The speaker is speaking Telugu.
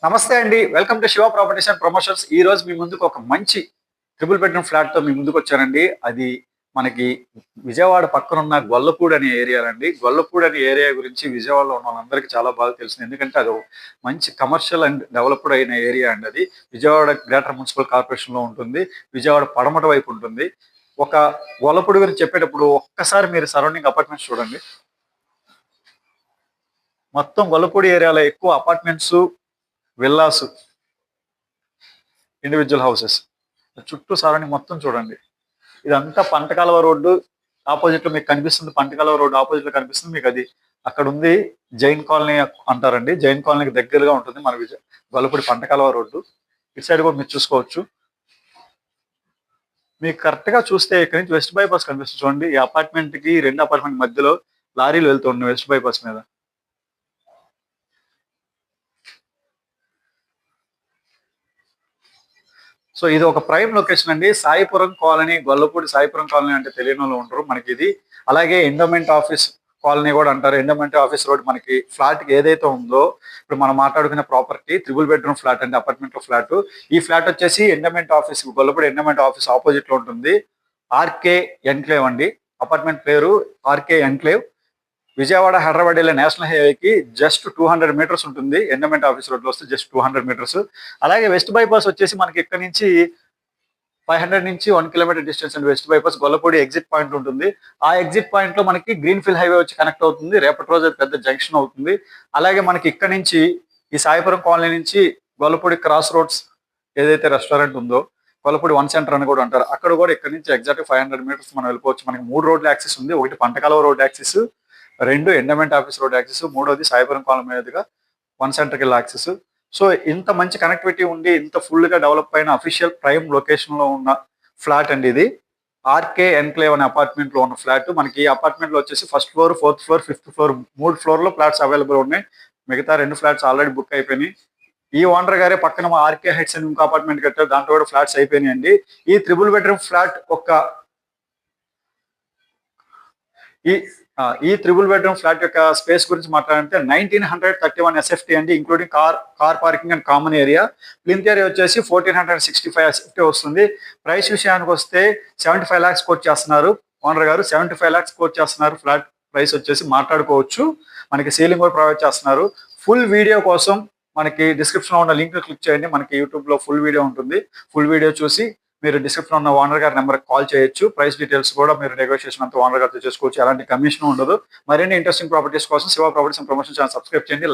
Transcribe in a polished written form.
నమస్తే అండి. Welcome to Shiva properties and promotions. ఈ రోజు మీ ముందుకు ఒక మంచి ట్రిపుల్ బెడ్రూమ్ ఫ్లాట్‌తో మీ ముందుకొచ్చానండి. అది మనకి విజయవాడ పక్కనున్న గొల్లపూడి అనే ఏరియాలండి. గొల్లపూడి అనే ఏరియా గురించి విజయవాడలో ఉన్న వాళ్ళందరికీ చాలా బాగా తెలిసింది. ఎందుకంటే అది మంచి కమర్షియల్ అండ్ డెవలప్డ్ అయిన ఏరియా అండి అది. విజయవాడ గ్రేటర్ మున్సిపల్ కార్పొరేషన్‌లో ఉంటుంది. విజయవాడ పడమట వైపు ఉంటుంది. ఒక గొల్లపూడి గురించి చెప్పేటప్పుడు ఒక్కసారి మీరు సరౌండింగ్ అపార్ట్మెంట్స్ చూడండి. మొత్తం గొల్లపూడి ఏరియాలో ఎక్కువ అపార్ట్మెంట్స్, విల్లాస్, ఇండివిడ్యువల్ హౌసెస్. చుట్టూ సరౌండింగ్ మొత్తం చూడండి. ఇదంతా పంటకాలువ రోడ్డు. ఆపోజిట్ లో మీకు కనిపిస్తుంది, పంటకాలువ రోడ్డు ఆపోజిట్ లో కనిపిస్తుంది మీకు అది. అక్కడ ఉంది జైన్ కాలనీ అంటారండి. జైన్ కాలనీకి దగ్గరగా ఉంటుంది మన గొల్లపూడి పంటకాలువ రోడ్డు. ఇటు సైడ్ కూడా మీరు చూసుకోవచ్చు. మీకు కరెక్ట్ గా చూస్తే ఇక్కడ నుంచి వెస్ట్ బైపాస్ కనిపిస్తుంది చూడండి. ఈ అపార్ట్మెంట్ కి రెండు అపార్ట్మెంట్ మధ్యలో లారీలు వెళ్తున్నాయి వెస్ట్ బైపాస్ మీద. సో ఇది ఒక ప్రైమ్ లొకేషన్ అండి. సాయిపురం కాలనీ, గొల్లపూడి సాయిపురం కాలనీ అంటే తెలియని వాళ్ళు ఉంటారు మనకి ఇది. అలాగే ఎండోమెంట్ ఆఫీస్ కాలనీ కూడా అంటారు. ఎండోమెంట్ ఆఫీస్ రోడ్ మనకి ఫ్లాట్ ఏదైతే ఉందో ఇప్పుడు మనం మాట్లాడుకునే ప్రాపర్టీ ట్రిపుల్ బెడ్రూమ్ ఫ్లాట్ అండి, అపార్ట్మెంట్ ఫ్లాట్. ఈ ఫ్లాట్ వచ్చేసి endowment office, Gollapudi endowment office opposite లో ఉంటుంది. ఆర్కే ఎన్క్లేవ్ అండి. అపార్ట్మెంట్ పేరు ఆర్కే ఎన్క్లేవ్. విజయవాడ హైదరాబాద్ వెళ్ళే నేషనల్ హైవేకి జస్ట్ 200 మీటర్స్ ఉంటుంది. ఎండోమెంట్ ఆఫీస్ రోడ్ లో వస్తే జస్ట్ 200 మీటర్స్. అలాగే వెస్ట్ బైపాస్ వచ్చేసి మనకి ఇక్కడ నుంచి 500 నుంచి 1 కిలోమీటర్ డిస్టెన్స్ అండి. West bypass Gollapudi exit point ఉంటుంది. ఆ ఎగ్జిట్ పాయింట్ లో మనకి గ్రీన్ ఫీల్డ్ హైవే వచ్చి కనెక్ట్ అవుతుంది. రేపటి రోజు అది పెద్ద జంక్షన్ అవుతుంది. అలాగే మనకి ఇక్కడ నుంచి ఈ సాయిపురం కాలనీ నుంచి గొల్లపూడి క్రాస్ రోడ్స్ ఏదైతే రెస్టారెంట్ ఉందో, గొల్లపూడి వన్ సెంటర్ అని కూడా అంటారు, అక్కడ కూడా ఇక్కడ నుంచి ఎగ్జాక్ట్ 500 మీటర్స్ మనం వెళ్ళిపోవచ్చు. మనకి 3 రోడ్ల యాక్సెస్ ఉంది. ఒకటి పంటకాలువ road access, 2 endowment office road access, 3వది సాయిపురం కాలనీ మీదుగా వన్ సెంటర్కి వెళ్ళే యాక్సెస్. సో ఇంత మంచి కనెక్టివిటీ ఉండి ఇంత ఫుల్ గా డెవలప్ అయిన అఫీషియల్ ప్రైమ్ లొకేషన్ లో ఉన్న ఫ్లాట్ అండి ఇది. ఆర్కే ఎన్క్లేవ్ అనే అపార్ట్మెంట్ లో ఉన్న ఫ్లాట్. మనకి ఈ అపార్ట్మెంట్ లో వచ్చేసి first floor, 4th floor, 5th floor, 3 floor లో ఫ్లాట్స్ అవైలబుల్ ఉన్నాయి. మిగతా 2 ఫ్లాట్స్ ఆల్రెడీ బుక్ అయిపోయినాయి. ఈ ఓనర్ గారే పక్కన ఆర్కే హైట్స్ అని ఇంకో అపార్ట్మెంట్ కట్టారు, దాంట్లో కూడా ఫ్లాట్స్ అయిపోయినాయండి. ఈ త్రిబుల్ బెడ్రూమ్ ఫ్లాట్ ఈ ఈ త్రిబుల్ బెడ్రూమ్ ఫ్లాట్ యొక్క స్పేస్ గురించి మాట్లాడాలంటే 1931 ఎస్ఎఫ్టీ అండి, including car parking and common area. Plinth area వచ్చేసి 1465 ఎస్ఎఫ్టీ వస్తుంది. ప్రైస్ విషయానికి వస్తే 75 lakhs కోట్ చేస్తున్నారు ఓనర్ గారు. 75 lakhs కోట్ చేస్తున్నారు. ఫ్లాట్ ప్రైస్ వచ్చేసి మాట్లాడుకోవచ్చు. మనకి సీలింగ్ కూడా ప్రొవైడ్ చేస్తున్నారు. ఫుల్ వీడియో కోసం మనకి డిస్క్రిప్షన్ లో ఉన్న లింక్ క్లిక్ చేయండి. మనకి యూట్యూబ్ లో ఫుల్ వీడియో ఉంటుంది. ఫుల్ వీడియో చూసి మీరు డిస్క్రిప్షన్ ఉన్న ఓనర్ గారి నెంబర్ కాల్ చేయొచ్చు. ప్రైస్ డీటెయిల్స్ కూడా మీరు నెగోషియేషన్ అంతా ఓనర్ గారితో చేసుకోవచ్చు. ఎలాంటి కమిషన్ ఉండదు. మరిన్ని ఇంట్రెస్టింగ్ ప్రాపర్టీస్ కోసం Shiva properties and promotion channel subscribe చేయండి.